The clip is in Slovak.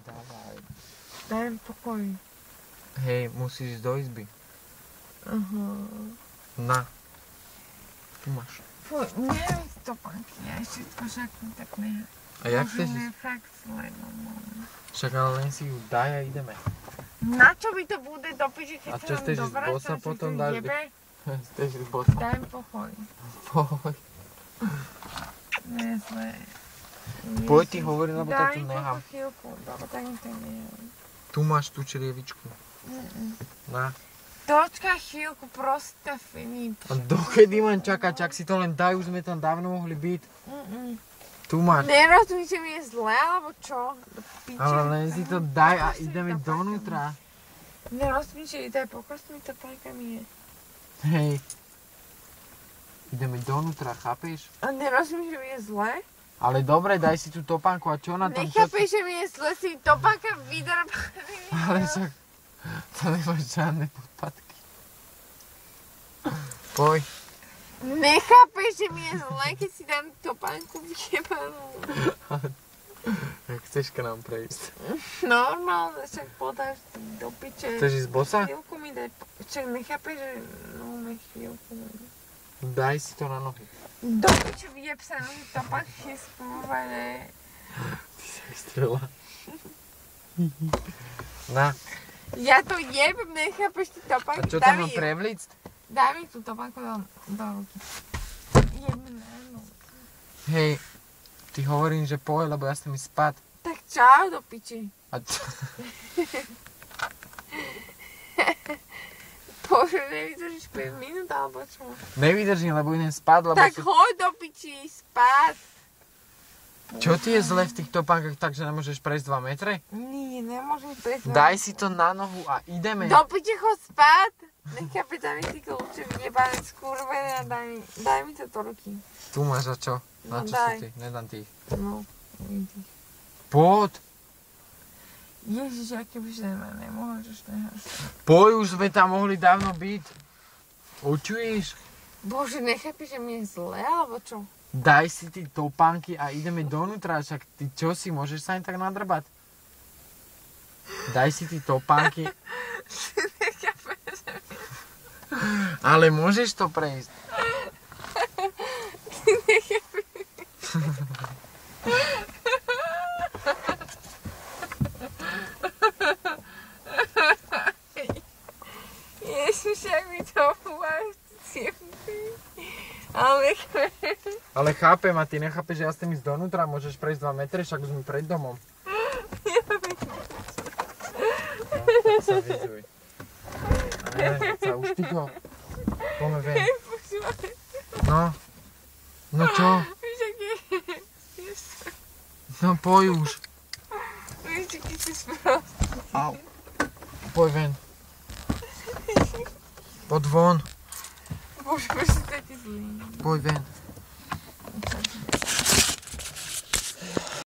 dávaj. Daj mi pokoj. Hej, musíš ísť do izby. Na. Tu máš. Fuj, nechaj si topánky, ja všetko však tak nechaj. A jak chceš Možno ísť? je fakt zle, normálne. Však ale len si ju daj a ideme. Na čo mi to bude do piči, keď A čo chceš ísť bosa potom dáš? Chceš ísť bosa? Daj mi pokoj. Poj. Nie, zle. Poď ti hovori, lebo to tu nechám. Daj mi pokoj chvíľku, lebo tak mi to nechám. Tu máš tú čerievičku. Na. Dočkaj chvíľku, proste Filip. A dokedy mám čakať? Čak si to len daj, už sme tam dávno mohli byť. Tu máš. Nerozumíš, že mi je zle, alebo čo? Ale len si to daj a ideme donútra. Nerozumíš, že daj pokoj s tými topánkami je. Hej. Ideme donútra, chápeš? A nerozumíš, že mi je zle? Ale dobre, daj si tú topánku a čo na tom? Nechápeš, že mi je zle s tými topánkami vydrbaný. Ale však to nemáš žiadne podpadky. Poj. Nechápeš, že mi je zle, keď si dám topánku vyjebanú. Jak chceš k nám prejsť? Normálne, však podáš do piče. Chceš ísť bosa? Chvíľku mi daj, však nechápeš, že no chvíľku. Daj si to na nohy. Do piče vyjeb sa mi topánky skúvané. Ty sa vystrela. Na. Ja to jebem, nechápeš ty A topánky. čo tam mám prevlict? Daj mi tú topánku do ruky. Jebem, no. Hej, ty hovorím, že poj, lebo ja chcem ísť spať. Tak čau do piči. A čo? Bože, nevydržíš 5 minút alebo čo? Nevydržím, lebo idem spať, lebo... Tak hoď do piči, spať. Čo ti je zle v tých topánkach, takže nemôžeš prejsť 2 metre? Nie, nemôžem prejsť. Daj si to na nohu a ideme. Do piči, choď spať. Nechápe, daj mi ty kľúče, vyjebané skurvené a daj mi to do ruky. Tu máš a čo? Na No, čo daj. sú ty? Nedám ti ich. No, vidíš. Poď. Ježiš, aké by žena, nemôžeš, necháš. Poď, už sme tam mohli dávno byť. Učuješ? Bože, nechápe, že mi je zle, alebo čo? Daj si ty topánky a ideme donútra, však ty čo si, môžeš sa im tak nadrbať? Daj si ty topánky. Nechápe, že mi... Ale môžeš to prejsť. Nechápe. Ježiš, jak mi to máš, ale Ale chápem a ty nechápeš, že ja chcem ísť donútra, môžeš prejsť 2 metre, však už sme pred domom. No, sa vyzuj. Sa už ty to. Poďme ven. No. No čo? No poj už. Víš, aký si sprostý. Au. Poj ven. Poď von. Bože, si taký zlý. Poj ven.